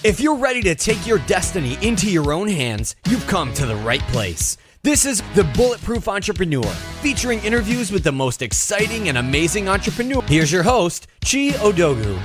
If you're ready to take your destiny into your own hands, you've come to the right place. This is The Bulletproof Entrepreneur, featuring interviews with the most exciting and amazing entrepreneurs. Here's your host, Chi Odogu.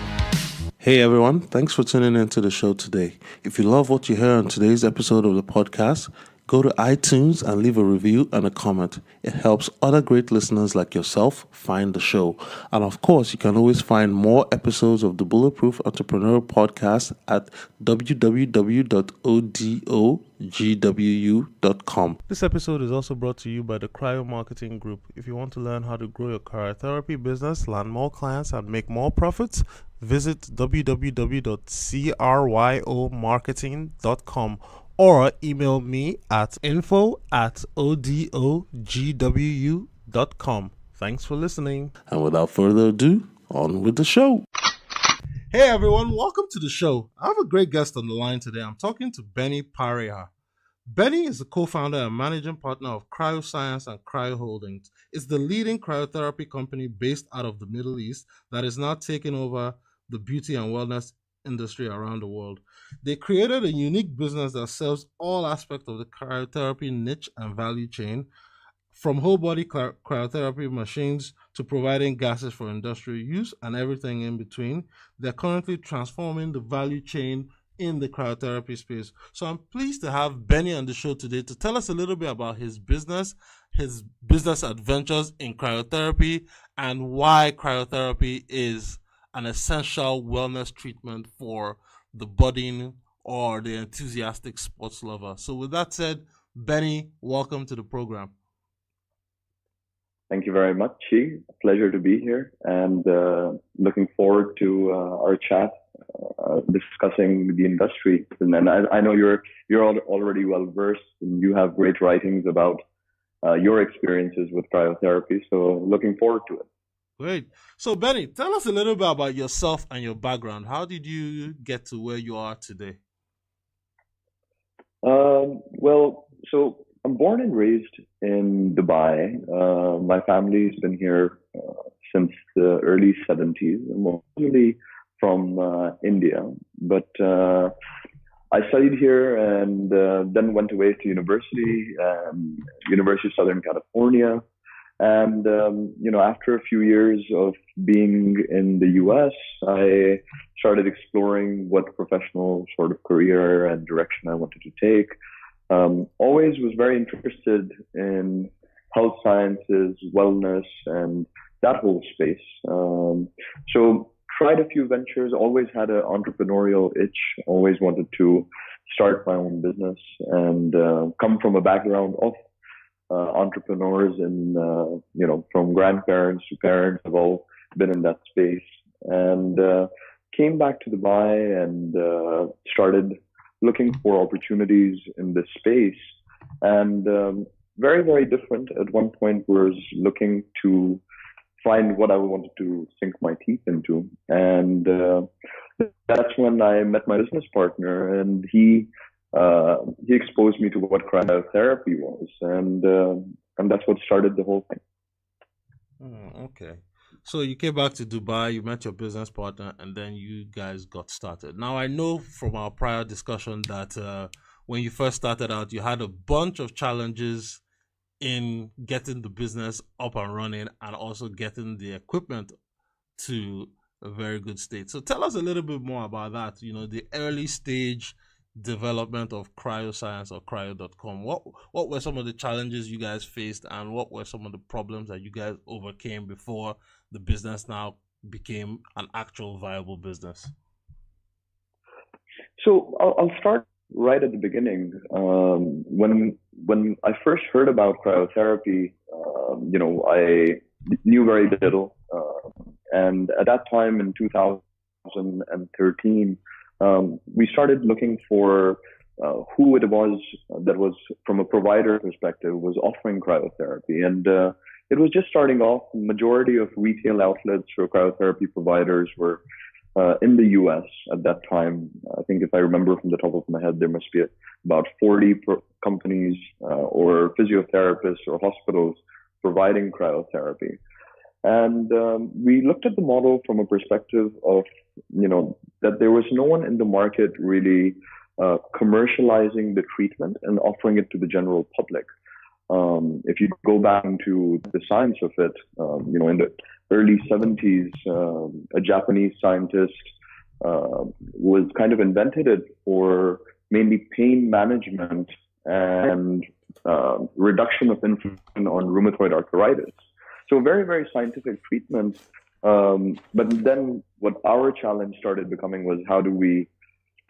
Hey everyone, thanks for tuning into the show today. If you love what you hear on today's episode of the podcast, go to iTunes and leave a review and a comment. It helps other great listeners like yourself find the show. And of course, you can always find more episodes of the Bulletproof Entrepreneur podcast at www.odogwu.com. This episode is also brought to you by the CRYO Marketing Group. If you want to learn how to grow your cryotherapy business, land more clients, and make more profits, visit www.cryomarketing.com or email me at info@odogwu.com. Thanks for listening. And without further ado, on with the show. Hey everyone, welcome to the show. I have a great guest on the line today. I'm talking to Benny Parihar. Benny is the co-founder and managing partner of CRYO Science and CRYO Holdings. It's the leading cryotherapy company based out of the Middle East that is now taking over the beauty and wellness industry around the world. They created a unique business that serves all aspects of the cryotherapy niche and value chain, from whole body cryotherapy machines to providing gases for industrial use and everything in between. They're currently transforming the value chain in the cryotherapy space. So I'm pleased to have Benny on the show today to tell us a little bit about his business adventures in cryotherapy, and why cryotherapy is an essential wellness treatment for the budding or the enthusiastic sports lover. So with that said, Benny, welcome to the program. Thank you very much, Chi. Pleasure to be here, and looking forward to our chat discussing the industry. And I know you're already well versed, and you have great writings about your experiences with cryotherapy. So looking forward to it. Great. So Benny, tell us a little bit about yourself and your background. How did you get to where you are today? So I'm born and raised in Dubai. My family's been here since the early 70s, mostly from India. But I studied here and then went away to University of Southern California. And, after a few years of being in the US, I started exploring what professional sort of career and direction I wanted to take. Always was very interested in health sciences, wellness, and that whole space. So tried a few ventures, always had an entrepreneurial itch, always wanted to start my own business, and come from a background of entrepreneurs, and from grandparents to parents have all been in that space, and came back to Dubai and started looking for opportunities in this space, and very, very different. At one point was looking to find what I wanted to sink my teeth into, and that's when I met my business partner, and he exposed me to what cryotherapy was, and that's what started the whole thing. Okay. So you came back to Dubai, you met your business partner, and then you guys got started. Now, I know from our prior discussion that when you first started out, you had a bunch of challenges in getting the business up and running, and also getting the equipment to a very good state. So tell us a little bit more about that, the early stage development of CryoScience or cryo.com. What were some of the challenges you guys faced, and what were some of the problems that you guys overcame before the business now became an actual viable business? So I'll start right at the beginning. When I first heard about cryotherapy, I knew very little, and at that time in 2013, we started looking for who it was that was, from a provider perspective, was offering cryotherapy. And it was just starting off. The majority of retail outlets for cryotherapy providers were in the US at that time. I think, if I remember from the top of my head, there must be about 40 companies or physiotherapists or hospitals providing cryotherapy. And we looked at the model from a perspective of, that there was no one in the market really commercializing the treatment and offering it to the general public. If you go back into the science of it, in the early 70s, a Japanese scientist was kind of invented it for mainly pain management and reduction of inflammation on rheumatoid arthritis. So very, very scientific treatment. But then what our challenge started becoming was, how do we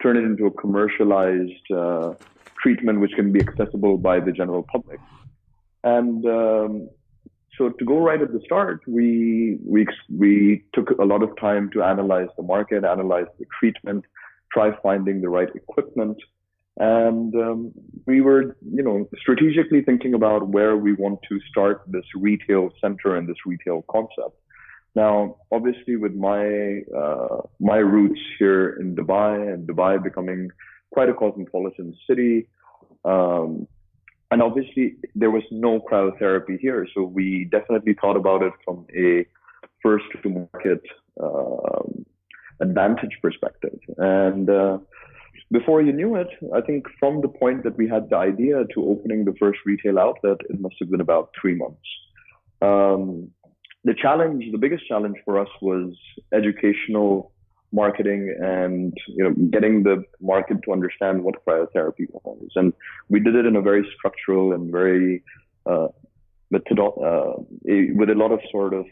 turn it into a commercialized treatment which can be accessible by the general public? And so to go right at the start, we took a lot of time to analyze the market, analyze the treatment, try finding the right equipment. And we were, strategically thinking about where we want to start this retail center and this retail concept. Now, obviously, with my roots here in Dubai, and Dubai becoming quite a cosmopolitan city, and obviously there was no cryotherapy here, so we definitely thought about it from a first-to-market advantage perspective. And before you knew it, I think from the point that we had the idea to opening the first retail outlet, it must have been about 3 months. The biggest challenge for us was educational marketing and getting the market to understand what cryotherapy was. And we did it in a very structural and very with a lot of sort of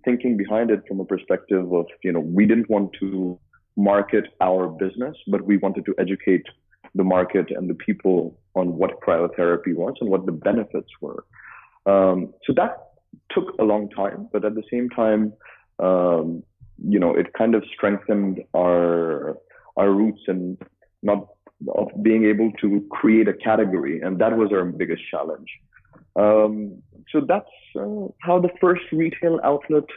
thinking behind it, from a perspective of, we didn't want to market our business, but we wanted to educate the market and the people on what cryotherapy was and what the benefits were. So that took a long time, but at the same time, it kind of strengthened our roots and of being able to create a category, and that was our biggest challenge. So that's how the first retail outlet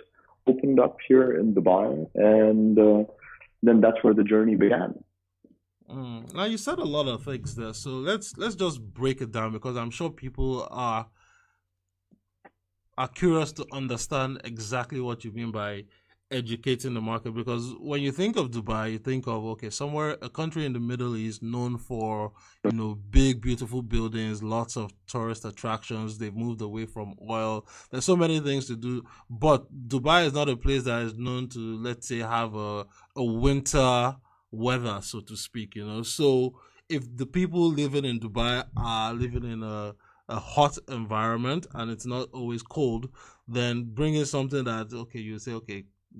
opened up here in Dubai, and then that's where the journey began. Now, you said a lot of things there, so let's just break it down, because I'm sure people are curious to understand exactly what you mean by educating the market. Because when you think of Dubai, you think of, a country in the Middle East known for, big, beautiful buildings, lots of tourist attractions. They've moved away from oil. There's so many things to do, but Dubai is not a place that is known to, let's say, have a winter weather, so to speak, So if the people living in Dubai are living in a hot environment and it's not always cold, then bringing something that, you say,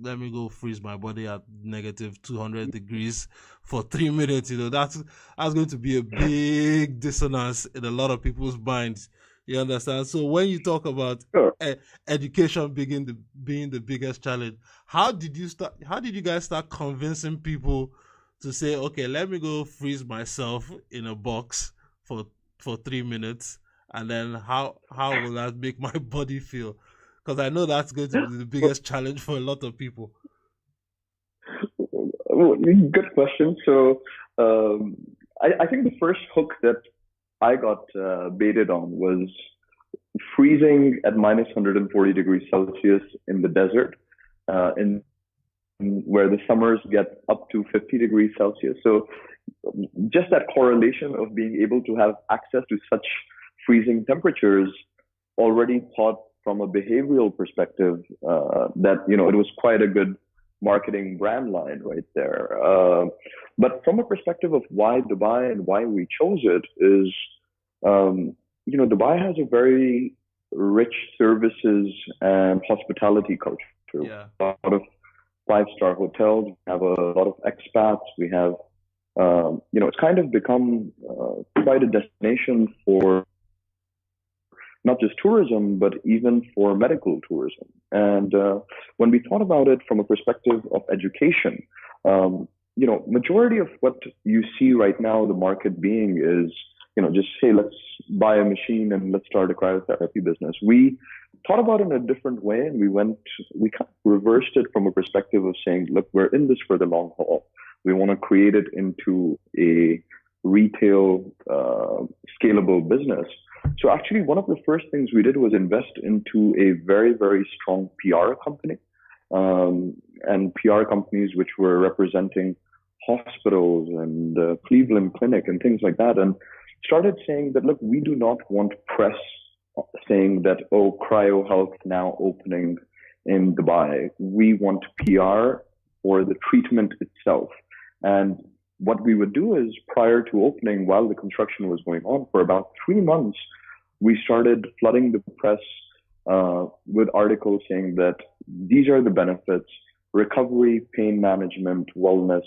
let me go freeze my body at negative 200 degrees for 3 minutes, that's going to be a big dissonance in a lot of people's minds. You understand? So when you talk about education being the biggest challenge, how did you guys start convincing people to say, let me go freeze myself in a box for 3 minutes, and then how will that make my body feel? Because I know that's going to be the biggest challenge for a lot of people. Good question. So I think the first hook that I got baited on was freezing at minus 140 degrees Celsius in the desert, where the summers get up to 50 degrees Celsius. So just that correlation of being able to have access to such freezing temperatures already taught from a behavioral perspective that, it was quite a good marketing brand line right there. But from a perspective of why Dubai and why we chose it is, Dubai has a very rich services and hospitality culture. Yeah. A lot of 5-star hotels, we have a lot of expats, we have, it's kind of become quite a destination for not just tourism, but even for medical tourism. And when we thought about it from a perspective of education, majority of what you see right now, the market being is, just, hey, let's buy a machine and let's start a cryotherapy business. We thought about it in a different way, and we kind of reversed it from a perspective of saying, look, we're in this for the long haul. We want to create it into a retail, scalable business. So actually, one of the first things we did was invest into a very, very strong PR company, and PR companies which were representing hospitals and Cleveland Clinic and things like that, and started saying that, look, we do not want press saying that, oh, cryo health now opening in Dubai. We want PR for the treatment itself. And what we would do is, prior to opening, while the construction was going on for about 3 months, we started flooding the press with articles saying that these are the benefits. Recovery, pain management, wellness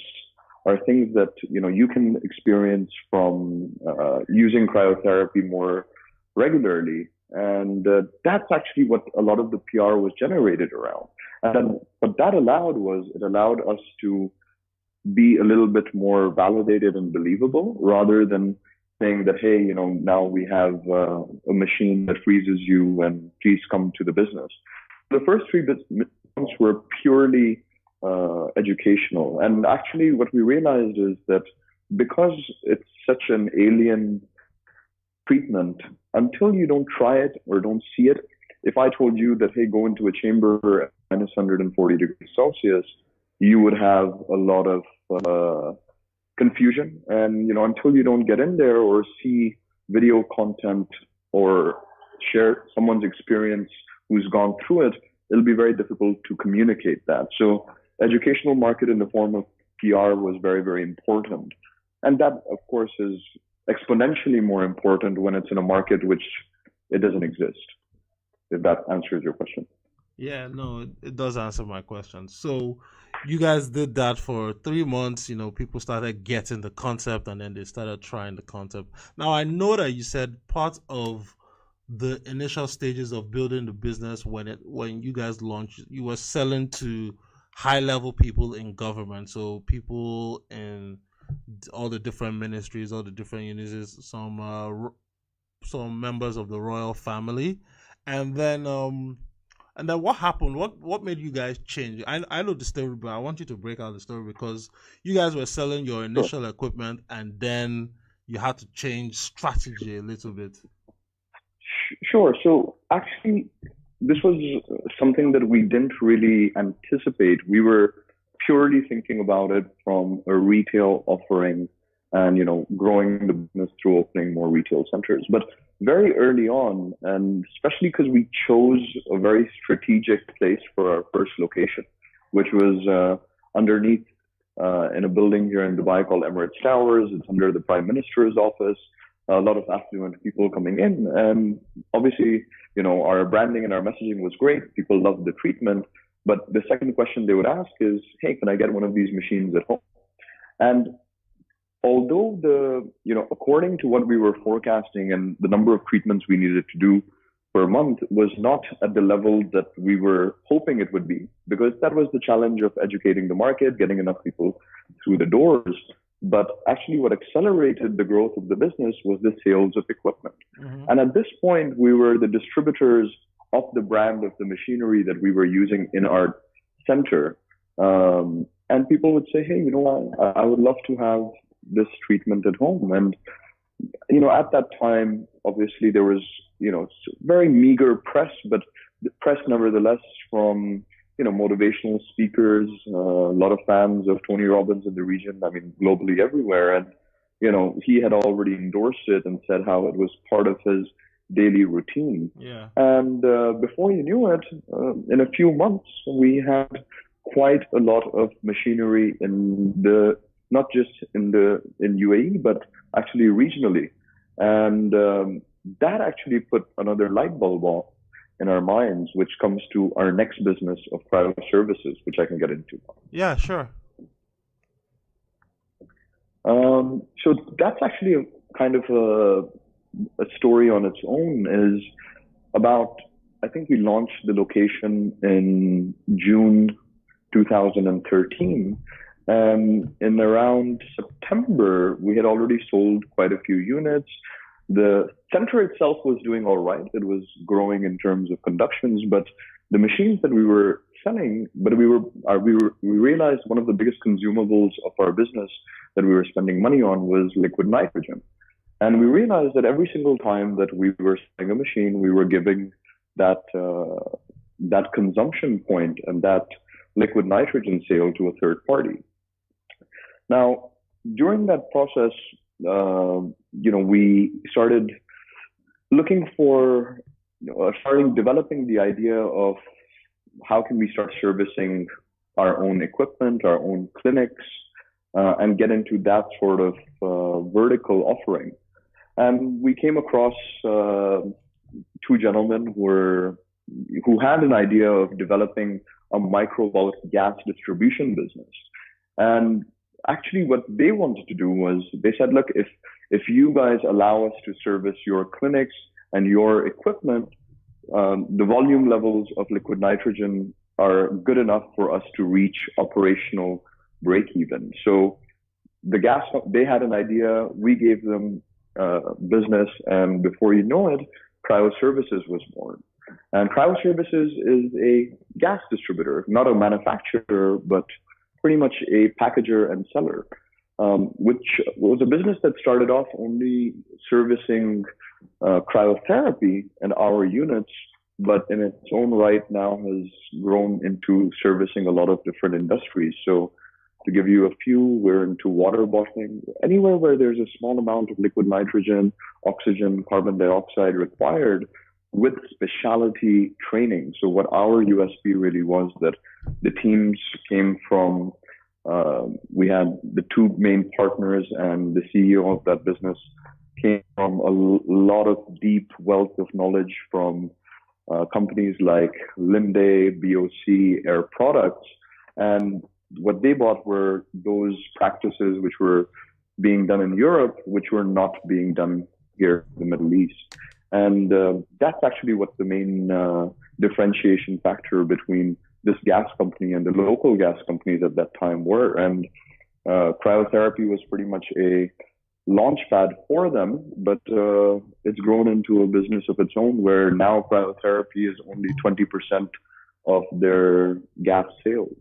are things that you can experience from using cryotherapy more regularly. And that's actually what a lot of the PR was generated around. And then what that allowed was, it allowed us to be a little bit more validated and believable, rather than saying that, hey, now we have a machine that freezes you and please come to the business. The first 3 months were purely educational. And actually what we realized is that because it's such an alien treatment, until you don't try it or don't see it, if I told you that, hey, go into a chamber at minus 140 degrees Celsius, you would have a lot of confusion. And, until you don't get in there or see video content or share someone's experience who's gone through it, it'll be very difficult to communicate that. So educational market in the form of PR was very, very important. And that, of course, is exponentially more important when it's in a market which it doesn't exist, if that answers your question. Yeah, no, it does answer my question. So you guys did that for 3 months, people started getting the concept, and then they started trying the concept. Now, I know that you said part of the initial stages of building the business, when you guys launched, you were selling to high-level people in government, so people in all the different ministries, all the different units, some members of the royal family, and then what happened? What made you guys change? I know the story, but I want you to break out the story, because you guys were selling your initial equipment, and then you had to change strategy a little bit. Sure. So actually, this was something that we didn't really anticipate. We were purely thinking about it from a retail offering and, growing the business through opening more retail centers. But very early on, and especially because we chose a very strategic place for our first location, which was underneath in a building here in Dubai called Emirates Towers. It's under the Prime Minister's office. A lot of affluent people coming in, and obviously, our branding and our messaging was great. People loved the treatment, but the second question they would ask is, hey, can I get one of these machines at home? And although according to what we were forecasting and the number of treatments we needed to do per month was not at the level that we were hoping it would be, because that was the challenge of educating the market, getting enough people through the doors. But actually what accelerated the growth of the business was the sales of equipment. Mm-hmm. And at this point, we were the distributors of the brand of the machinery that we were using in our center. And people would say, hey, I would love to have this treatment at home. And, at that time, obviously there was, very meager press, but the press nevertheless from motivational speakers, a lot of fans of Tony Robbins in the region, globally everywhere. And, he had already endorsed it and said how it was part of his daily routine. Yeah. And before you knew it, in a few months, we had quite a lot of machinery not just in UAE, but actually regionally. And that actually put another light bulb on in our minds, which comes to our next business of cryo services, which I can get into. Yeah, sure. So that's actually a kind of a story on its own. Is about, I think we launched the location in June 2013. And in around September, we had already sold quite a few units. The center itself was doing all right. It was growing in terms of conductions, but the machines that we were selling, but we realized one of the biggest consumables of our business that we were spending money on was liquid nitrogen. And we realized that every single time that we were selling a machine, we were giving that that consumption point and that liquid nitrogen sale to a third party. Now, during that process, we started looking for, developing the idea of how can we start servicing our own equipment, our own clinics, and get into that sort of vertical offering. And we came across two gentlemen who had an idea of developing a micro bulk gas distribution business. And actually what they wanted to do was, they said, look, if you guys allow us to service your clinics and your equipment, the volume levels of liquid nitrogen are good enough for us to reach operational break even. So they had an idea, we gave them business, and before you know it, Cryotherapy was born. And Cryotherapy is a gas distributor, not a manufacturer, but pretty much a packager and seller, which was a business that started off only servicing cryotherapy and our units, but in its own right now has grown into servicing a lot of different industries. So to give you a few, we're into water bottling. Anywhere where there's a small amount of liquid nitrogen, oxygen, carbon dioxide required with specialty training. So what our USP really was that the teams came from, we had the two main partners and the CEO of that business came from a lot of deep wealth of knowledge from companies like Linde, BOC, Air Products. And what they bought were those practices which were being done in Europe, which were not being done here in the Middle East. And that's actually what the main differentiation factor between this gas company and the local gas companies at that time were. And Cryotherapy was pretty much a launch pad for them, but it's grown into a business of its own where now Cryotherapy is only 20% of their gas sales.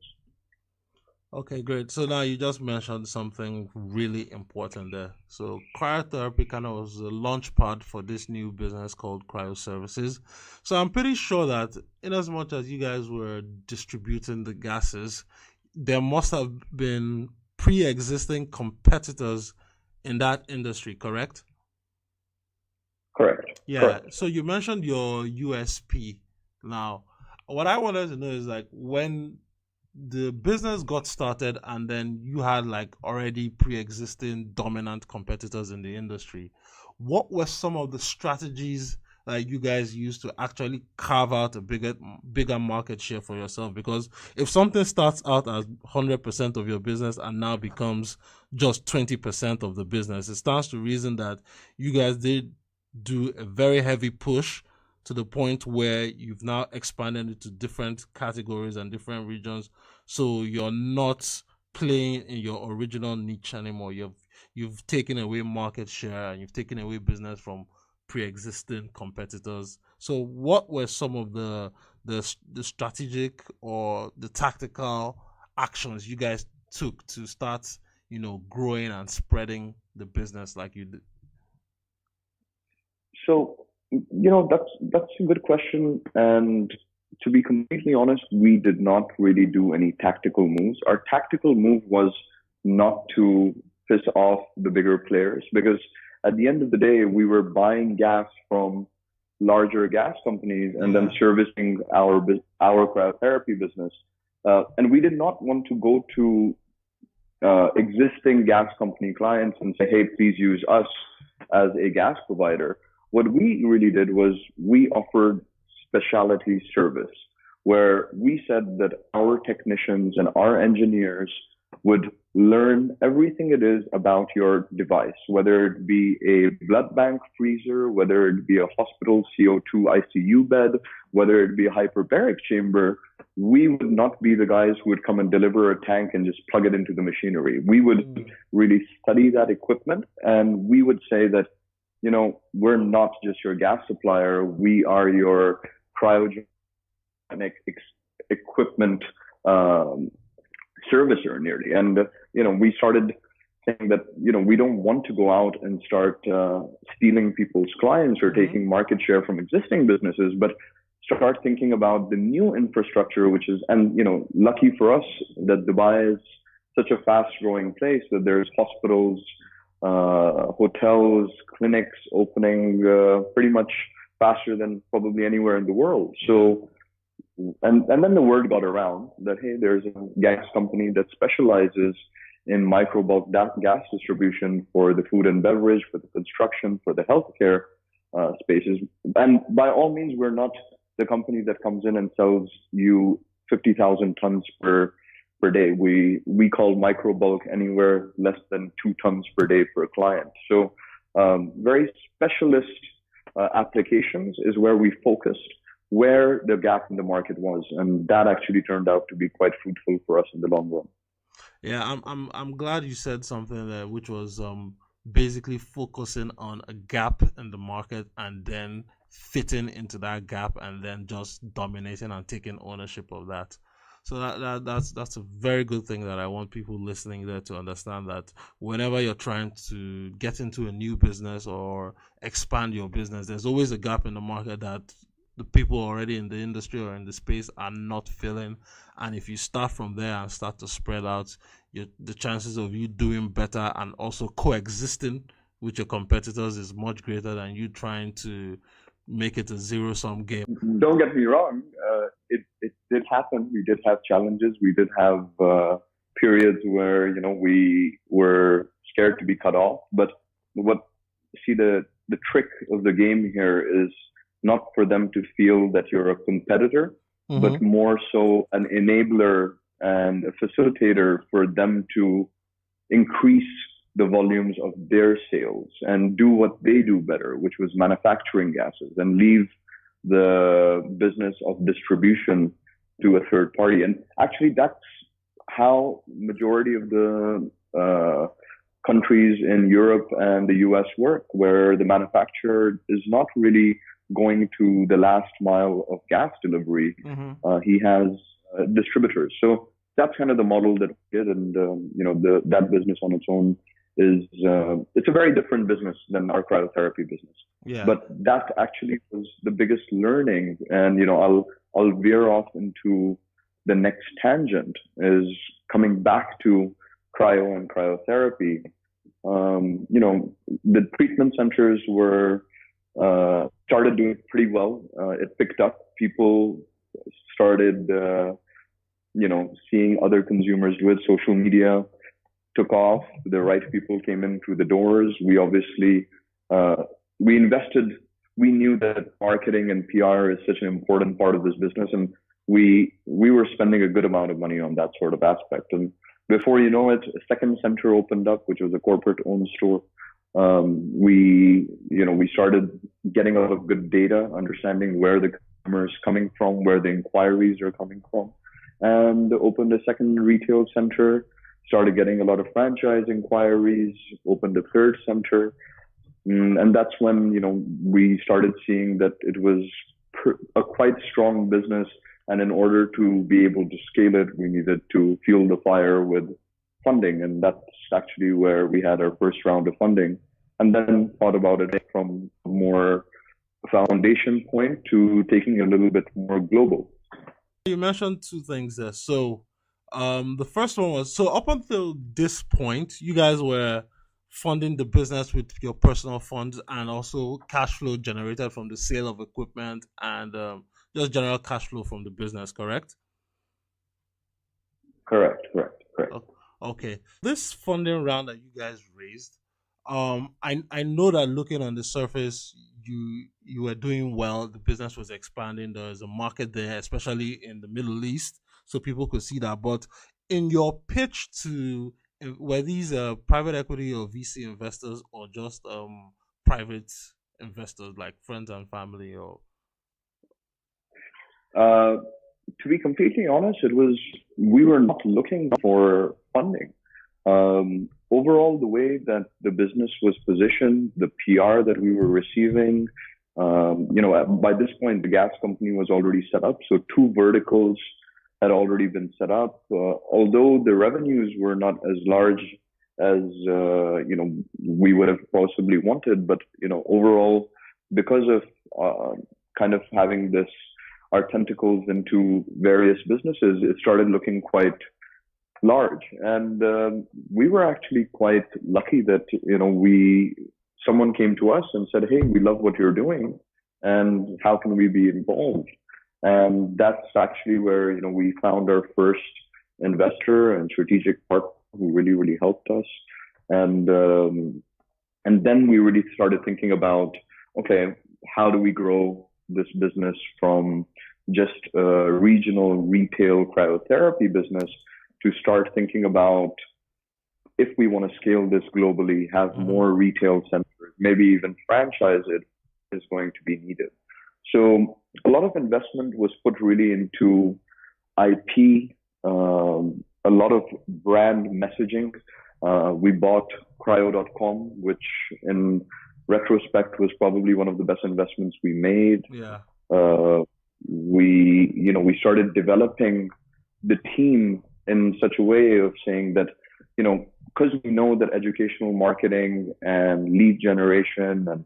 Okay, great. So now you just mentioned something really important there. So Cryotherapy kind of was a launch pad for this new business called Cryoservices. So I'm pretty sure that in as much as you guys were distributing the gases, there must have been pre-existing competitors in that industry, correct? Correct. Yeah. Correct. So you mentioned your USP. Now, what I wanted to know is like when the business got started and then you had like already pre-existing dominant competitors in the industry, what were some of the strategies that you guys used to actually carve out a bigger market share for yourself? Because if something starts out as 100% of your business and now becomes just 20% of the business, it stands to reason that you guys did do a very heavy push to the point where you've now expanded into different categories and different regions. So you're not playing in your original niche anymore. You've taken away market share and you've taken away business from pre-existing competitors. So what were some of the strategic or the tactical actions you guys took to start, growing and spreading the business like you did? So, that's a good question. And to be completely honest, we did not really do any tactical moves. Our tactical move was not to piss off the bigger players, because at the end of the day, we were buying gas from larger gas companies and then servicing our cryotherapy business. And we did not want to go to existing gas company clients and say, hey, please use us as a gas provider. What we really did was we offered specialty service, where we said that our technicians and our engineers would learn everything it is about your device, whether it be a blood bank freezer, whether it be a hospital CO2 ICU bed, whether it be a hyperbaric chamber. We would not be the guys who would come and deliver a tank and just plug it into the machinery. We would really study that equipment, and we would say that, we're not just your gas supplier. We are your cryogenic equipment servicer nearly. And, we started saying that, we don't want to go out and start stealing people's clients or taking market share from existing businesses, but start thinking about the new infrastructure, which is, and, lucky for us that Dubai is such a fast growing place that there's hospitals, hotels, clinics opening pretty much faster than probably anywhere in the world. So, and then the word got around that, hey, there's a gas company that specializes in micro bulk gas distribution for the food and beverage, for the construction, for the healthcare spaces. And by all means, we're not the company that comes in and sells you 50,000 tons per day. We call micro bulk anywhere less than 2 tons per day per client. So very specialist applications is where we focused, where the gap in the market was, and that actually turned out to be quite fruitful for us in the long run. Yeah, I'm glad you said something there, which was basically focusing on a gap in the market and then fitting into that gap and then just dominating and taking ownership of that. So that's a very good thing that I want people listening there to understand, that whenever you're trying to get into a new business or expand your business, there's always a gap in the market that the people already in the industry or in the space are not filling. And if you start from there and start to spread out, the chances of you doing better and also coexisting with your competitors is much greater than you trying to make it a zero-sum game. Don't get me wrong. It did happen. We did have challenges. We did have periods where, we were scared to be cut off. But the trick of the game here is not for them to feel that you're a competitor, but more so an enabler and a facilitator for them to increase the volumes of their sales and do what they do better, which was manufacturing gases, and leave the business of distribution to a third party. And actually, that's how majority of the countries in Europe and the US work, where the manufacturer is not really going to the last mile of gas delivery. He has distributors. So that's kind of the model that we did. And, that business on its own is, it's a very different business than our cryotherapy business. Yeah. But that actually was the biggest learning. And, I'll veer off into the next tangent, is coming back to cryo and cryotherapy. The treatment centers were, started doing pretty well. It picked up. People started, seeing other consumers do it. Social media took off. The right people came in through the doors. We obviously, we invested. We knew that marketing and PR is such an important part of this business, and we were spending a good amount of money on that sort of aspect. And before you know it, a second center opened up, which was a corporate-owned store. We started getting a lot of good data, understanding where the customers coming from, where the inquiries are coming from, and opened a second retail center, started getting a lot of franchise inquiries, opened a third center. And that's when, we started seeing that it was a quite strong business. And in order to be able to scale it, we needed to fuel the fire with funding. And that's actually where we had our first round of funding, and then thought about it from a more foundation point to taking a little bit more global. You mentioned two things there. So the first one was, so up until this point, you guys were funding the business with your personal funds and also cash flow generated from the sale of equipment and just general cash flow from the business, correct? Correct. Okay. This funding round that you guys raised, I know that looking on the surface, you were doing well. The business was expanding. There's a market there, especially in the Middle East, so people could see that. But in your pitch to, were these private equity or VC investors, or just private investors like friends and family? Or to be completely honest, we were not looking for funding. Overall, the way that the business was positioned, the PR that we were receiving, by this point, the gas company was already set up. So 2 verticals had already been set up. Although the revenues were not as large as we would have possibly wanted. But overall, because of kind of having our tentacles into various businesses, it started looking quite large. And we were actually quite lucky that someone came to us and said, "Hey, we love what you're doing, and how can we be involved?" And that's actually where we found our first investor and strategic partner who really, really helped us. And then we really started thinking about, okay, how do we grow this business from just a regional retail cryotherapy business to start thinking about, if we want to scale this globally, have more retail centers, maybe even franchise it, is going to be needed. So a lot of investment was put really into IP, a lot of brand messaging. We bought CRYO.com, which in retrospect was probably one of the best investments we made. Yeah. We started developing the team in such a way of saying that, because we know that educational marketing and lead generation and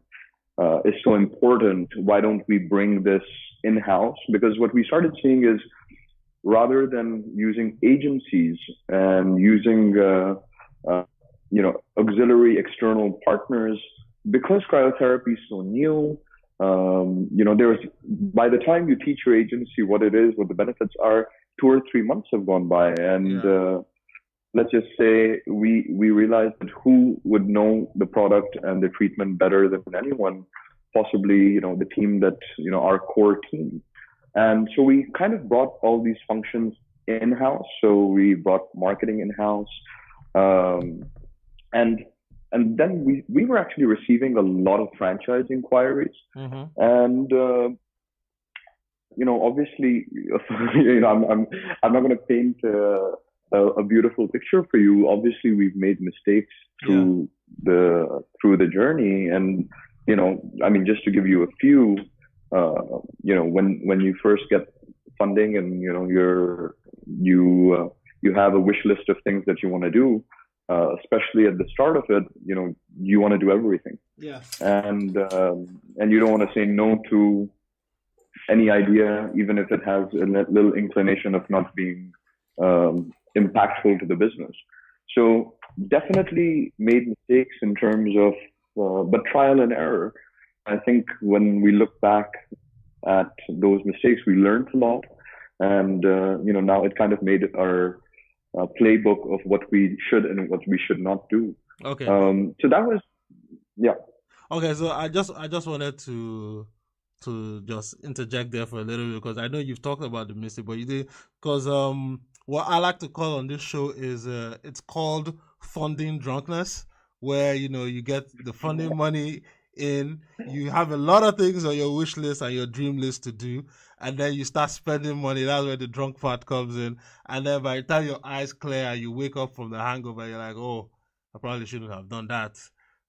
is so important, why don't we bring this in-house? Because what we started seeing is, rather than using agencies and using auxiliary external partners, because cryotherapy is so new, by the time you teach your agency what it is, what the benefits are, 2 or 3 months have gone by, and let's just say we realized that who would know the product and the treatment better than anyone, possibly the team that our core team. And so we kind of brought all these functions in-house. So we brought marketing in-house, and then we were actually receiving a lot of franchise inquiries. And obviously, I'm not going to paint a beautiful picture for you. Obviously, we've made mistakes through the journey, and just to give you a few, when you first get funding and you have a wish list of things that you want to do, especially at the start of it, you want to do everything. Yeah. And you don't want to say no to any idea, even if it has a little inclination of not being impactful to the business. So definitely made mistakes in terms of, but trial and error. I think when we look back at those mistakes, we learned a lot, and now it kind of made our playbook of what we should and what we should not do. Okay. So that was, Okay, so I just wanted to just interject there for a little bit, because I know you've talked about the mistake, but you did, because what I like to call on this show is it's called funding drunkenness, where you get the funding money in, you have a lot of things on your wish list and your dream list to do, and then you start spending money. That's where the drunk part comes in, and then by the time your eyes clear and you wake up from the hangover, you're like, oh, I probably shouldn't have done that.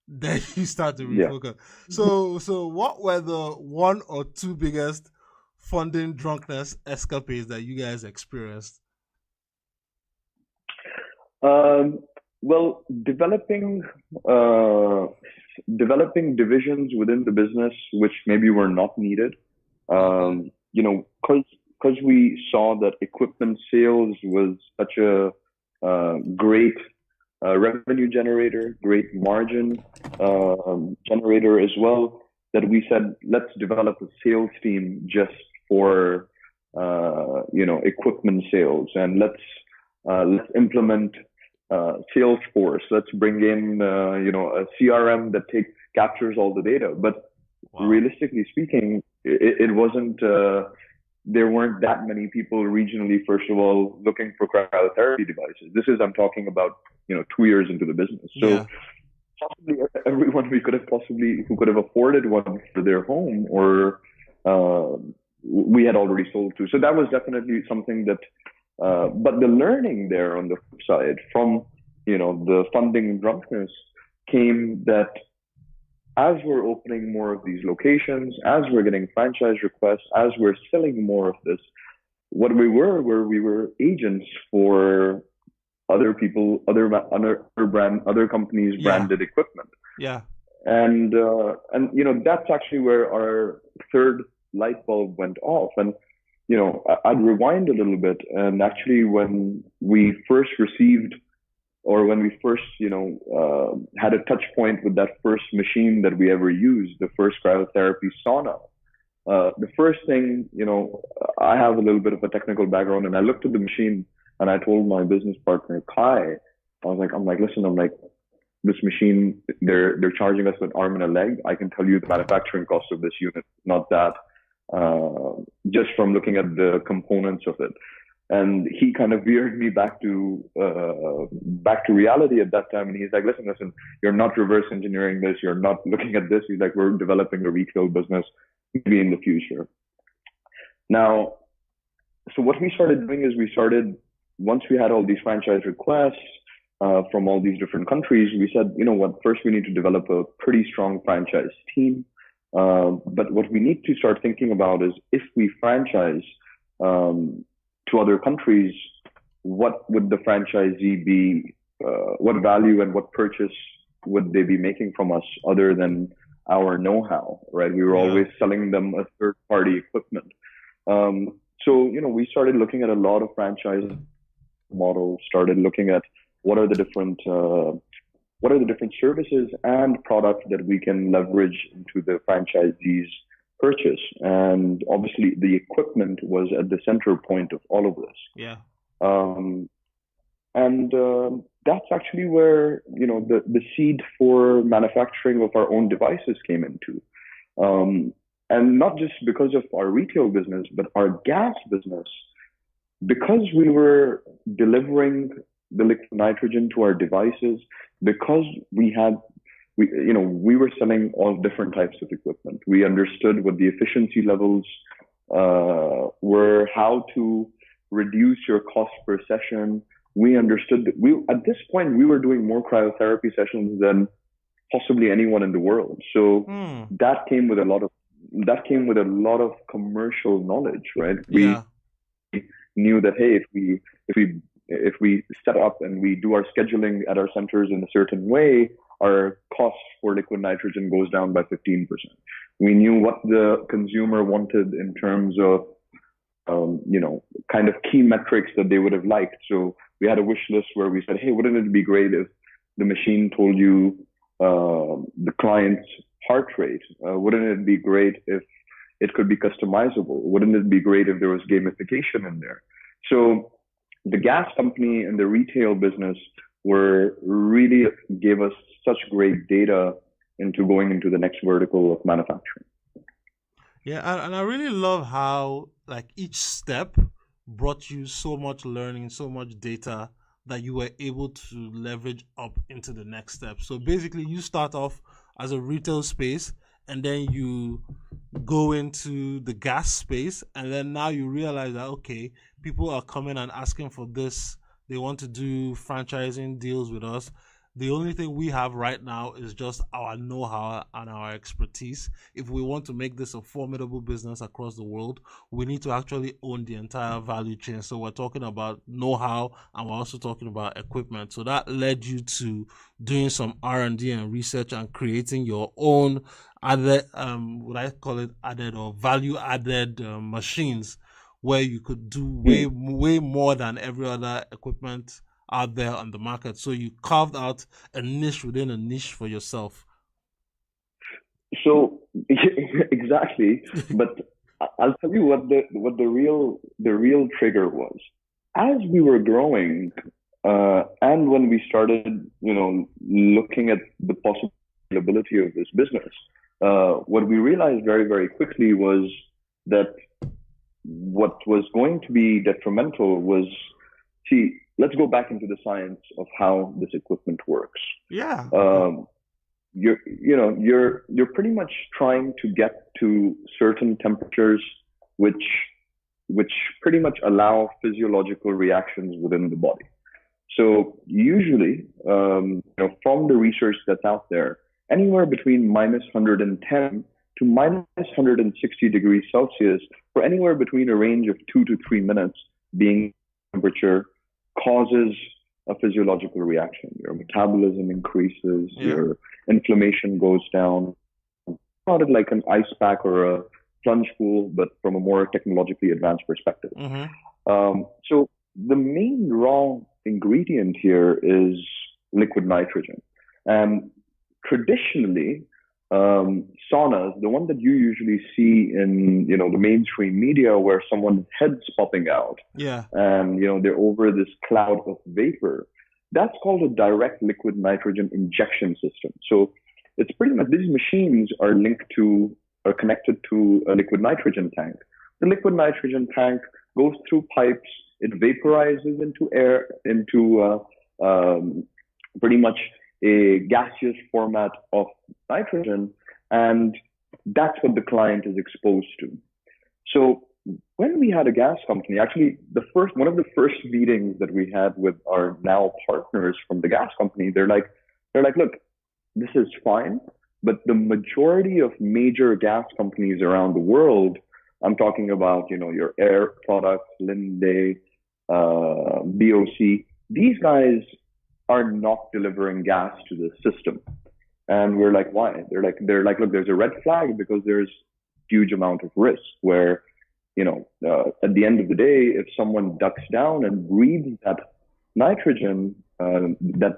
Then you start to refocus. So what were the 1 or 2 biggest funding drunkenness escapades that you guys experienced? Well, developing divisions within the business which maybe were not needed, because we saw that equipment sales was such a great revenue generator, great margin generator as well, that we said, let's develop a sales team just for equipment sales, and let's implement Salesforce. Let's bring in a CRM that captures all the data. But realistically speaking, it wasn't. There weren't that many people regionally, first of all, looking for cryotherapy devices. I'm talking about 2 years into the business. So possibly everyone who could have afforded one for their home, or we had already sold to. So that was definitely something that. But the learning there on the flip side from the funding drunkenness came that as we're opening more of these locations, as we're getting franchise requests, as we're selling more of this, we were agents for other people, other companies' branded equipment. Yeah. And that's actually where our third light bulb went off. And I'd rewind a little bit, and actually when we first had a touch point with that first machine that we ever used, the first cryotherapy sauna. The first thing, I have a little bit of a technical background, and I looked at the machine and I told my business partner, Kai, listen, this machine, they're charging us an arm and a leg. I can tell you the manufacturing cost of this unit, not that, just from looking at the components of it. And he kind of veered me back to reality at that time. And he's like, listen, you're not reverse engineering this. You're not looking at this. He's like, we're developing a retail business maybe in the future. Now, so what we started doing is once we had all these franchise requests from all these different countries, we said, first we need to develop a pretty strong franchise team. But what we need to start thinking about is, if we franchise to other countries, what would the franchisee be? What value and what purchase would they be making from us other than our know-how, right? We were always selling them a third-party equipment. So we started looking at a lot of franchise models, started looking at what are the different services and products that we can leverage into the franchisee's purchase. And obviously the equipment was at the center point of all of this. Yeah. That's actually where, the seed for manufacturing of our own devices came into. And not just because of our retail business, but our gas business, because we were delivering the liquid nitrogen to our devices, because we were selling all different types of equipment. We understood what the efficiency levels were, how to reduce your cost per session. We understood that at this point, we were doing more cryotherapy sessions than possibly anyone in the world. So that came with a lot of commercial knowledge, right? We knew that, hey, if we set up and we do our scheduling at our centers in a certain way, our cost for liquid nitrogen goes down by 15%. We knew what the consumer wanted in terms of, kind of key metrics that they would have liked. So we had a wish list where we said, hey, wouldn't it be great if the machine told you the client's heart rate? Wouldn't it be great if it could be customizable? Wouldn't it be great if there was gamification in there? So the gas company and the retail business really gave us such great data into going into the next vertical of manufacturing. Yeah, and I really love how each step brought you so much learning, so much data that you were able to leverage up into the next step. So basically you start off as a retail space, and then you go into the gas space, and then now you realize that, okay, people are coming and asking for this. They want to do franchising deals with us. The only thing we have right now is just our know-how and our expertise. If we want to make this a formidable business across the world, we need to actually own the entire value chain. So we're talking about know-how, and we're also talking about equipment. So that led you to doing some R&D and research and creating your own added, value-added machines, where you could do way more than every other equipment out there on the market. So you carved out a niche within a niche for yourself. So exactly, but I'll tell you what the real trigger was. As we were growing, and when we started, looking at the possibility of this business, what we realized very, very quickly was that what was going to be detrimental was, let's go back into the science of how this equipment works. Yeah. You're pretty much trying to get to certain temperatures, which pretty much allow physiological reactions within the body. So usually, from the research that's out there, anywhere between minus 110 to minus 160 degrees Celsius, for anywhere between a range of 2 to 3 minutes being temperature, causes a physiological reaction. Your metabolism increases, Yeah. your inflammation goes down. Not like an ice pack or a plunge pool, but from a more technologically advanced perspective. So the main raw ingredient here is liquid nitrogen. And traditionally, saunas, the one that you usually see in, the mainstream media where someone's head's popping out, and, they're over this cloud of vapor, that's called a direct liquid nitrogen injection system. So it's pretty much, these machines are connected to a liquid nitrogen tank. The liquid nitrogen tank goes through pipes, it vaporizes into air, into pretty much a gaseous format of nitrogen, and that's what the client is exposed to. So when we had a gas company, actually one of the first meetings that we had with our now partners from the gas company, they're like, look, this is fine, but the majority of major gas companies around the world, I'm talking about, your Air Products, Linde, BOC, these guys are not delivering gas to the system. And we're like, why? They're like, look, there's a red flag because there's huge amount of risk where, at the end of the day, if someone ducks down and breathes that nitrogen, that,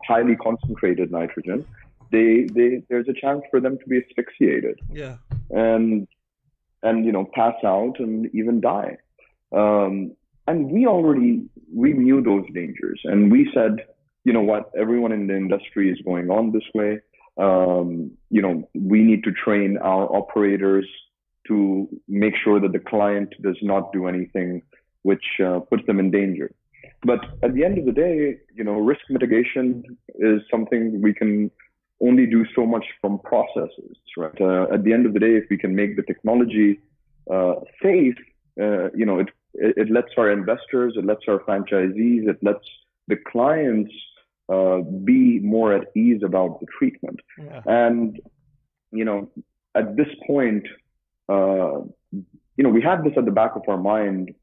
highly concentrated nitrogen, there's a chance for them to be asphyxiated. Yeah. And pass out and even die. And we knew those dangers. And we said, you know what, everyone in the industry is going on this way. We need to train our operators to make sure that the client does not do anything which puts them in danger. But at the end of the day, risk mitigation is something we can only do so much from processes, right? At the end of the day, if we can make the technology safe, it lets our investors, it lets our franchisees, it lets the clients be more at ease about the treatment. Yeah. And, at this point, we had this at the back of our mind,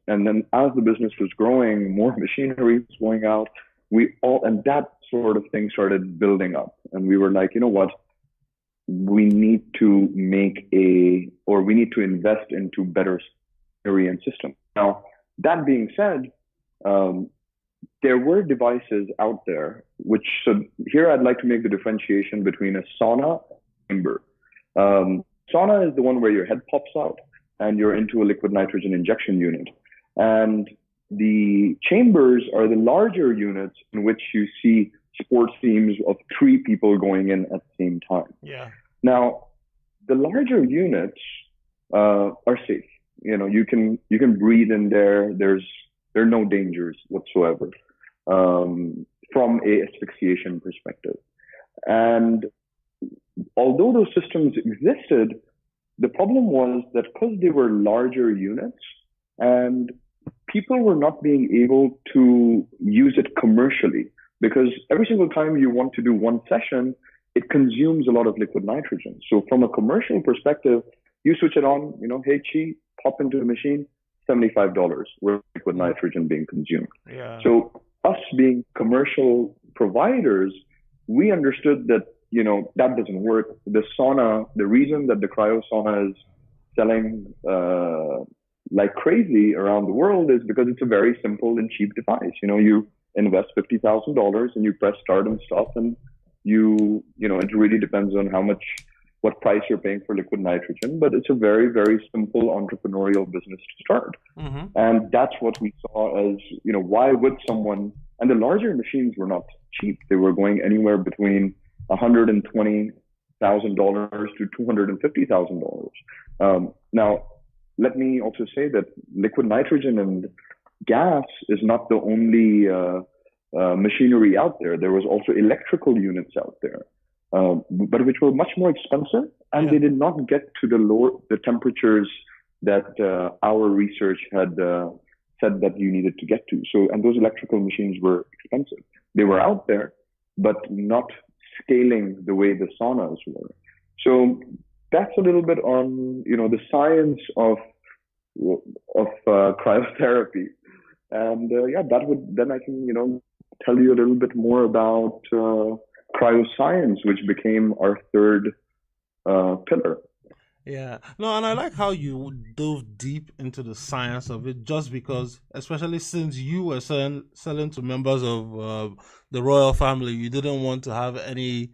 and then as the business was growing, more machinery was going out, and that sort of thing started building up. And we were like, you know what? We need to invest into better machinery and system. Now, that being said, there were devices out there so here I'd like to make the differentiation between a sauna and chamber. Sauna is the one where your head pops out and you're into a liquid nitrogen injection unit. And the chambers are the larger units in which you see sports teams of 3 people going in at the same time. Yeah. Now, the larger units are safe. You can breathe in there. There are no dangers whatsoever from a asphyxiation perspective. And although those systems existed, the problem was that because they were larger units and people were not being able to use it commercially, because every single time you want to do one session, it consumes a lot of liquid nitrogen. So from a commercial perspective, you switch it on, hey, Chi, pop into the machine, $75 with liquid nitrogen being consumed. Yeah. So us being commercial providers, we understood that, that doesn't work. The sauna, the reason that the cryo sauna is selling like crazy around the world is because it's a very simple and cheap device. You invest $50,000 and you press start and stop, and it really depends on what price you're paying for liquid nitrogen, but it's a very, very simple entrepreneurial business to start. Mm-hmm. And that's what we saw as, why would someone, and the larger machines were not cheap. They were going anywhere between $120,000 to $250,000. Now, let me also say that liquid nitrogen and gas is not the only machinery out there. There was also electrical units out there, but which were much more expensive, and they did not get to the temperatures that our research had said that you needed to get to. So, and those electrical machines were expensive. They were out there, but not scaling the way the saunas were. So that's a little bit on, the science of cryotherapy. And then I can, tell you a little bit more about cryoscience, which became our third pillar. Yeah, no, and I like how you dove deep into the science of it, just because, especially since you were selling to members of the royal family, you didn't want to have any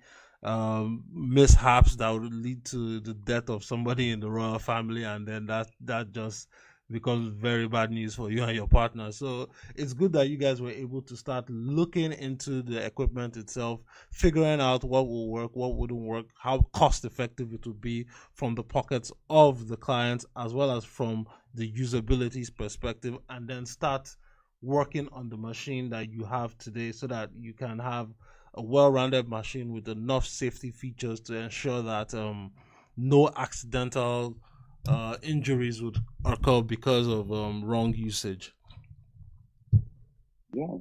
mishaps that would lead to the death of somebody in the royal family, and then that just becomes very bad news for you and your partner. So it's good that you guys were able to start looking into the equipment itself, figuring out what will work, what wouldn't work, how cost effective it would be from the pockets of the clients as well as from the usability perspective, and then start working on the machine that you have today so that you can have a well-rounded machine with enough safety features to ensure that no accidental injuries would occur because of wrong usage. Yeah,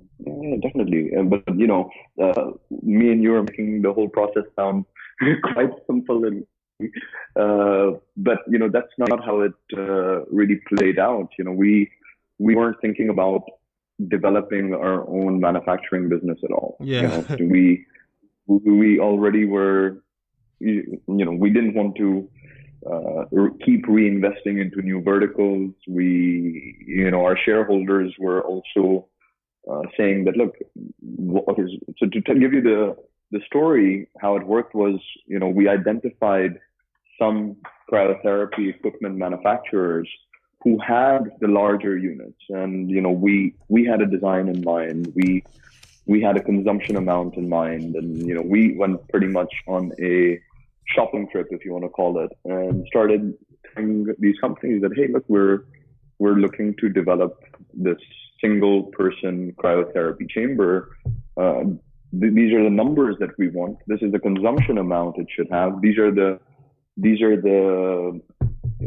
definitely. But me and you are making the whole process sound quite simple, and but that's not how it really played out. We weren't thinking about developing our own manufacturing business at all. Yeah. We already were. We didn't want to keep reinvesting into new verticals. Our shareholders were also saying that, look, so to give you the story, how it worked was, we identified some cryotherapy equipment manufacturers who had the larger units, and we had a design in mind. We had a consumption amount in mind, and we went pretty much on a shopping trip, if you want to call it, and started telling these companies that, hey, look, we're looking to develop this single person cryotherapy chamber. These are the numbers that we want. This is the consumption amount it should have. These are the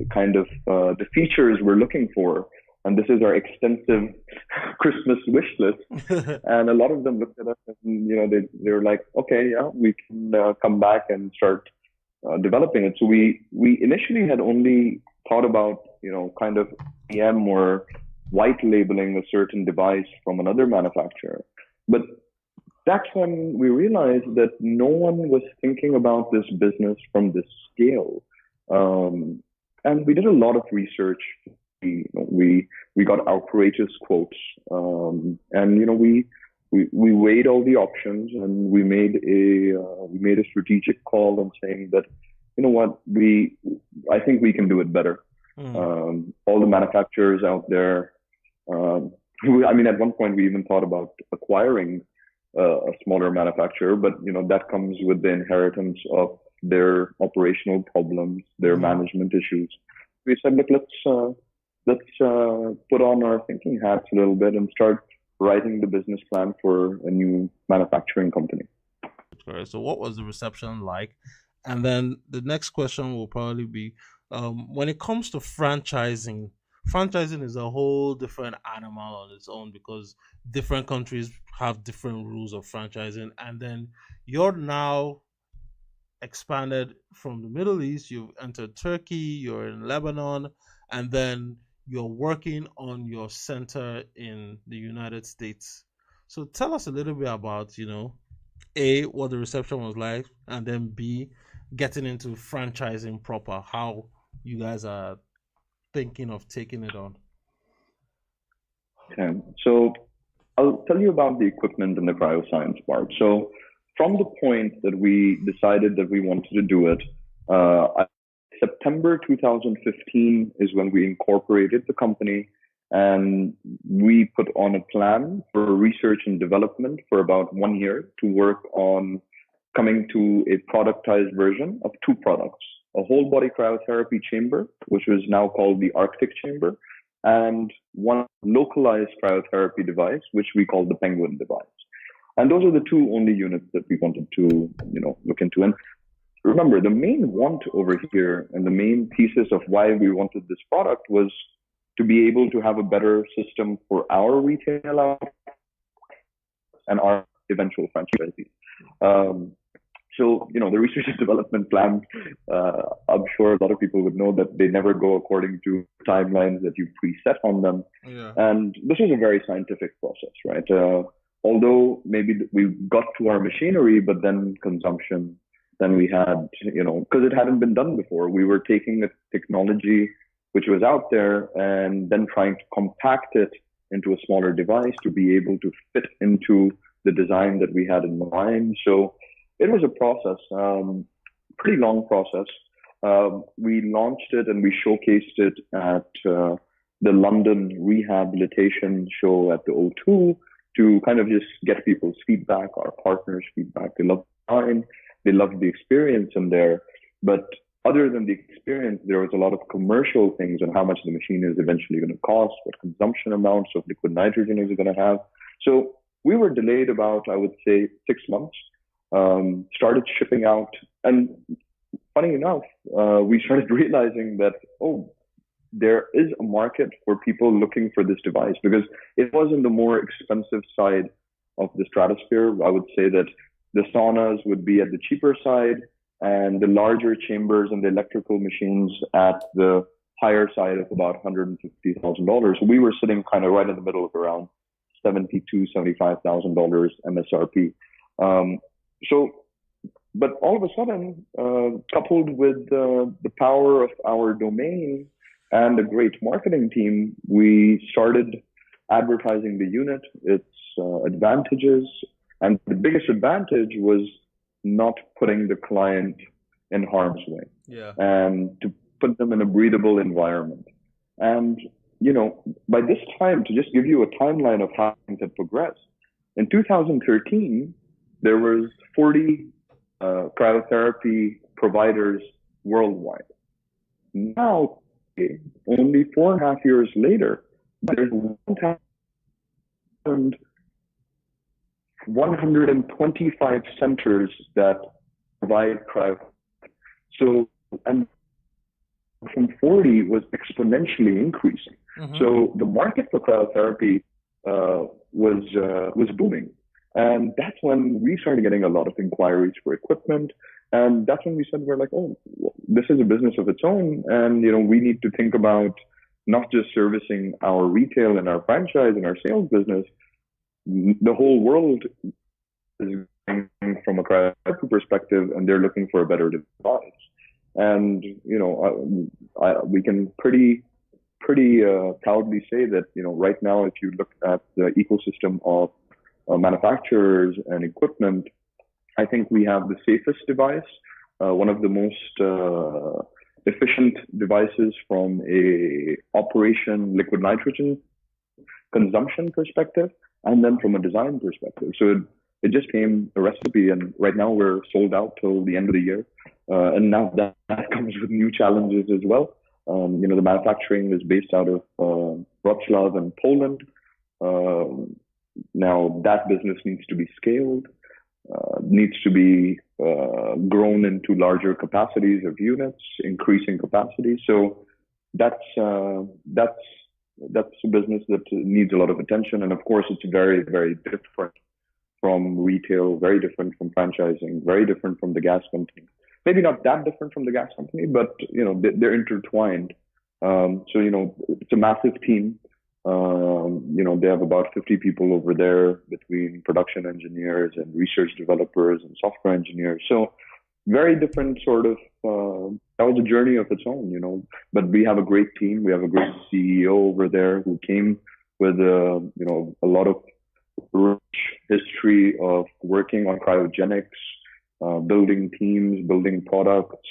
kind of the features we're looking for, and this is our extensive Christmas wish list. And a lot of them looked at us and they were like, okay, yeah, we can come back and start developing it. So we initially had only thought about kind of PM or white labeling a certain device from another manufacturer, but that's when we realized that no one was thinking about this business from this scale. And we did a lot of research. We got outrageous quotes, and we weighed all the options, and we made a strategic call on saying that, I think we can do it better. All the manufacturers out there. At one point we even thought about acquiring a smaller manmanufacturer, but that comes with the inheritance of their operational problems, their management issues. We said, look, let's put on our thinking hats a little bit and start writing the business plan for a new manufacturing company. So what was the reception like? And then the next question will probably be, when it comes to franchising is a whole different animal on its own, because different countries have different rules of franchising. And then you're now expanded from the Middle East, you've entered Turkey, you're in Lebanon, and then you're working on your center in the United States. So tell us a little bit about, A, what the reception was like, and then B, getting into franchising proper, how you guys are thinking of taking it on. Okay, so I'll tell you about the equipment and the cryoscience part. So from the point that we decided that we wanted to do it, September 2015 is when we incorporated the company, and we put on a plan for research and development for about 1 year to work on coming to a productized version of two products: a whole body cryotherapy chamber, which was now called the Arctic chamber, and one localized cryotherapy device, which we call the Penguin device. And those are the two only units that we wanted to, look into. And remember, the main want over here and the main thesis of why we wanted this product was to be able to have a better system for our retail outlets and our eventual franchisees. So, the research and development plan, I'm sure a lot of people would know that they never go according to timelines that you preset on them. Yeah. And this is a very scientific process, right? although maybe we got to our machinery, but then consumption, then we had, because it hadn't been done before. We were taking a technology which was out there and then trying to compact it into a smaller device to be able to fit into the design that we had in mind. So it was a process, pretty long process. We launched it and we showcased it at the London Rehabilitation Show at the O2 to kind of just get people's feedback, our partners' feedback. They loved the design, they loved the experience in there. But other than the experience, there was a lot of commercial things on how much the machine is eventually going to cost, what consumption amounts of liquid nitrogen is it going to have. So we were delayed about, I would say, 6 months. Started shipping out, and funny enough, we started realizing that, there is a market for people looking for this device, because it was in the more expensive side of the stratosphere. I would say that the saunas would be at the cheaper side, and the larger chambers and the electrical machines at the higher side of about $150,000. So we were sitting kind of right in the middle of around $72,000, $75,000 MSRP. But all of a sudden, coupled with the power of our domain and a great marketing team, we started advertising the unit, its advantages. And the biggest advantage was not putting the client in harm's way, and to put them in a breathable environment. And, by this time, to just give you a timeline of how things had progressed, in 2013, there was 40 cryotherapy providers worldwide. Now, only 4.5 years later, there's 125 centers that provide cryotherapy. So, and from 40 was exponentially increasing. Mm-hmm. So the market for cryotherapy was booming. And that's when we started getting a lot of inquiries for equipment. And that's when we said, we're like, this is a business of its own. And, we need to think about not just servicing our retail and our franchise and our sales business. The whole world is going from a cryotherapy perspective, and they're looking for a better device. And, we can pretty proudly say that, right now, if you look at the ecosystem of manufacturers and equipment, I think we have the safest device, one of the most efficient devices from a operation liquid nitrogen consumption perspective, and then from a design perspective. So it just came a recipe, and right now we're sold out till the end of the year. And now that comes with new challenges as well. The manufacturing is based out of Wrocław in Poland. Now that business needs to be scaled, needs to be grown into larger capacities of units, increasing capacity. So that's a business that needs a lot of attention. And of course, it's very, very different from retail, very different from franchising, very different from the gas company. Maybe not that different from the gas company, but they're intertwined. So it's a massive team. They have about 50 people over there between production engineers and research developers and software engineers. So very different sort of, that was a journey of its own, but we have a great team. We have a great CEO over there who came with, a lot of rich history of working on cryogenics, building teams, building products,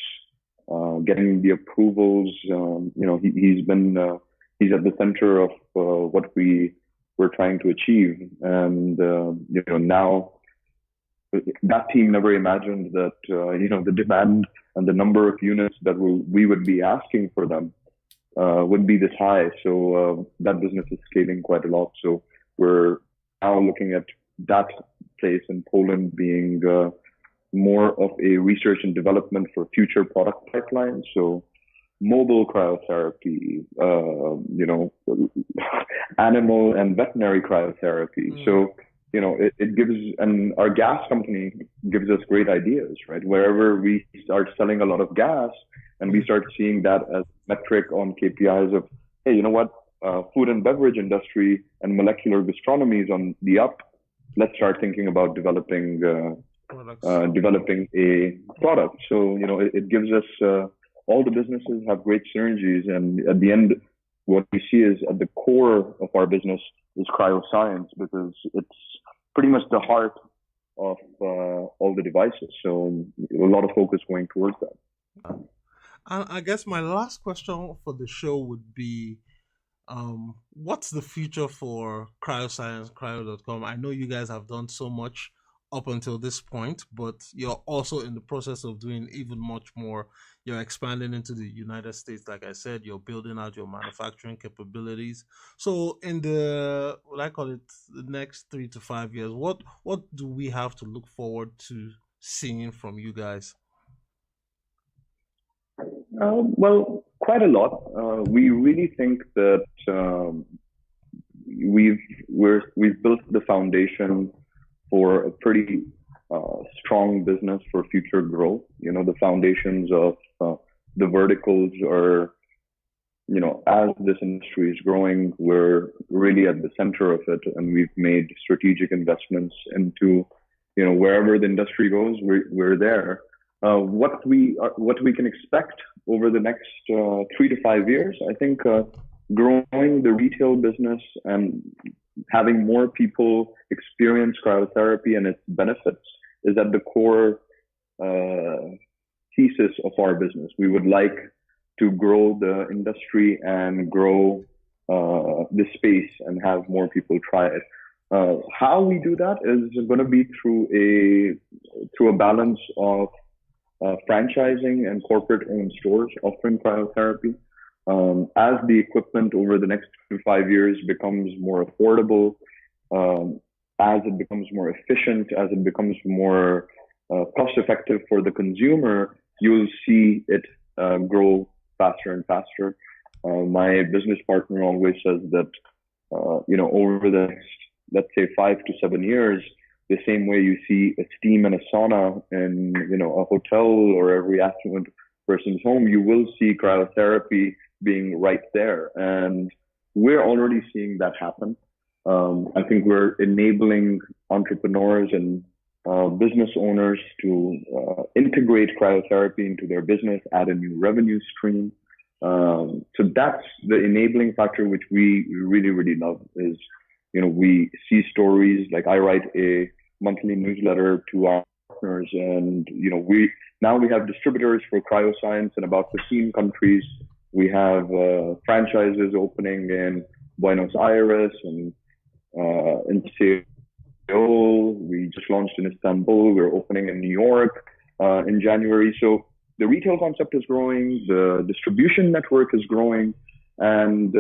getting the approvals. He's at the center of what we were trying to achieve. And, now that team never imagined that, the demand and the number of units that we would be asking for them would be this high. So that business is scaling quite a lot. So we're now looking at that place in Poland being more of a research and development for future product pipelines. So mobile cryotherapy, animal and veterinary cryotherapy. So, it gives, and our gas company gives us great ideas, right? Wherever we start selling a lot of gas and we start seeing that as metric on KPIs of, hey, food and beverage industry and molecular gastronomy is on the up. let's start thinking about developing Products. developing a product. So, it gives us, all the businesses have great synergies. And at the end, what we see is at the core of our business is cryoscience, because it's pretty much the heart of all the devices. So a lot of focus going towards that. And I guess my last question for the show would be, what's the future for cryoscience, cryo.com? I know you guys have done so much up until this point, but you're also in the process of doing even much more. You're expanding into the United States. Like I said, you're building out your manufacturing capabilities. So in the, what I call it, the next 3 to 5 years, what do we have to look forward to seeing from you guys? Well, quite a lot. We really think that we've built the foundation for a pretty strong business for future growth. The foundations of the verticals are, as this industry is growing, we're really at the center of it, and we've made strategic investments into, wherever the industry goes, we're there. What we can expect over the next 3 to 5 years, I think, growing the retail business and having more people experience cryotherapy and its benefits is at the core thesis of our business. We would like to grow the industry and grow the space and have more people try it. How we do that is going to be through a balance of franchising and corporate-owned stores offering cryotherapy. As the equipment over the next 2 to 5 years becomes more affordable, as it becomes more efficient, as it becomes more cost-effective for the consumer, you'll see it grow faster and faster. My business partner always says that, over the next, let's say, 5 to 7 years, the same way you see a steam and a sauna in, a hotel or every affluent person's home, you will see cryotherapy being right there. And we're already seeing that happen. I think we're enabling entrepreneurs and business owners to integrate cryotherapy into their business, add a new revenue stream. So that's the enabling factor, which we really, really love is, we see stories like I write a monthly newsletter to our partners, and, we have distributors for cryoscience in about 15 countries. We have franchises opening in Buenos Aires and in Seoul. We just launched in Istanbul. We're opening in New York in January. So the retail concept is growing, the distribution network is growing, and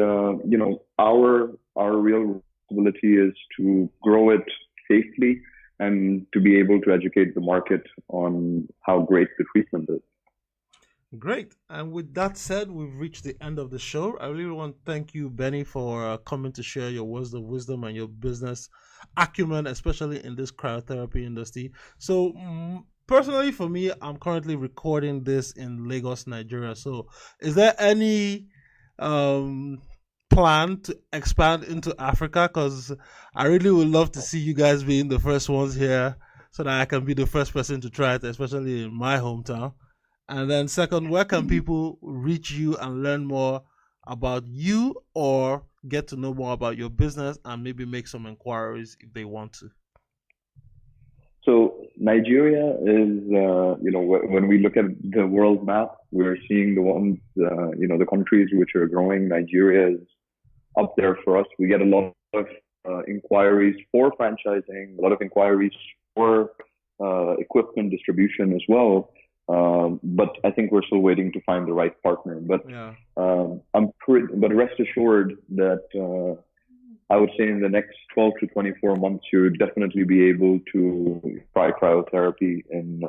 our real responsibility is to grow it safely and to be able to educate the market on how great the treatment is. Great. And with that said, we've reached the end of the show. I really want to thank you, Benny, for coming to share your wisdom and your business acumen, especially in this cryotherapy industry. So personally, for me, I'm currently recording this in Lagos, Nigeria. So is there any plan to expand into Africa? Because I really would love to see you guys being the first ones here so that I can be the first person to try it, especially in my hometown. And then second, where can people reach you and learn more about you or get to know more about your business and maybe make some inquiries if they want to? So Nigeria is, when we look at the world map, we're seeing the ones, the countries which are growing. Nigeria is up there for us. We get a lot of inquiries for franchising, a lot of inquiries for equipment distribution as well. But I think we're still waiting to find the right partner. But yeah. But rest assured that I would say in the next 12 to 24 months, you would definitely be able to try cryotherapy in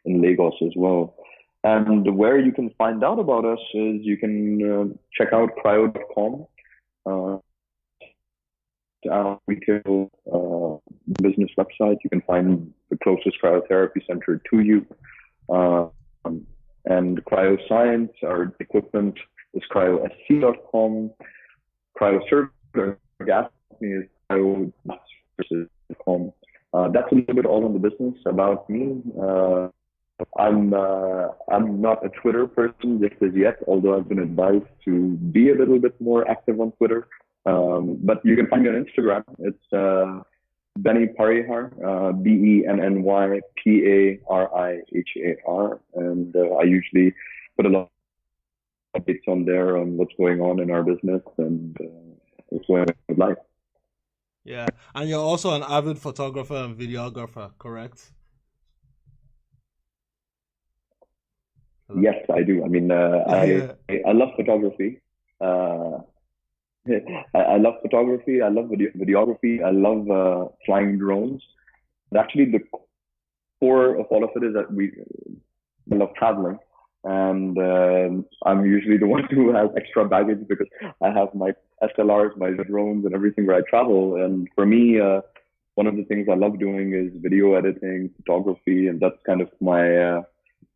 Lagos as well. And where you can find out about us is you can check out CRYO.com, our retail business website. You can find the closest cryotherapy center to you. And cryoscience, our equipment is cryosc.com. Cryoservice, our gas company is cryo.com. That's a little bit all on the business about me. I'm not a Twitter person just as yet, although I've been advised to be a little bit more active on Twitter. But you can find me on Instagram. It's Benny Parihar, BennyParihar, and I usually put a lot of updates on there on what's going on in our business and what's going on with life. Yeah, and you're also an avid photographer and videographer, correct? Hello? Yes, I do. I mean, I love photography. I love photography. I love videography. I love flying drones. But actually, the core of all of it is that we love traveling. And I'm usually the one who has extra baggage because I have my SLRs, my drones, and everything where I travel. And for me, one of the things I love doing is video editing, photography, and that's kind of my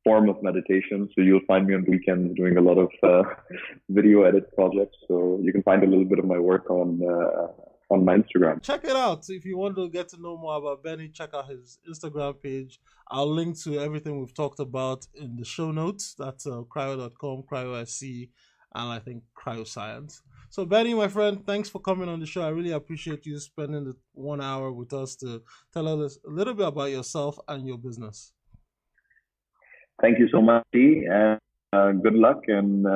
form of meditation. So you'll find me on weekends doing a lot of video edit projects. So you can find a little bit of my work on my Instagram. Check it out. If you want to get to know more about Benny, check out his Instagram page. I'll link to everything we've talked about in the show notes. That's cryo.com, cryosc, and I think cryoscience. So Benny, my friend, thanks for coming on the show. I really appreciate you spending the 1 hour with us to tell us a little bit about yourself and your business. Thank you so much, T, and good luck, and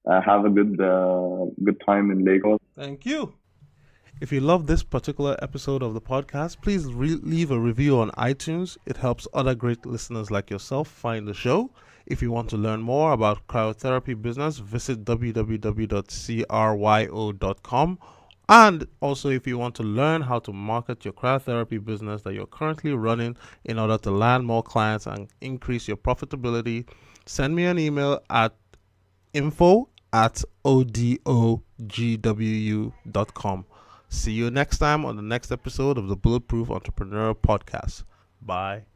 have a good time in Lagos. Thank you. If you love this particular episode of the podcast, please leave a review on iTunes. It helps other great listeners like yourself find the show. If you want to learn more about cryotherapy business, visit www.cryo.com. And also, if you want to learn how to market your cryotherapy business that you're currently running in order to land more clients and increase your profitability, send me an email at info@odogwu.com. See you next time on the next episode of the Bulletproof Entrepreneur Podcast. Bye.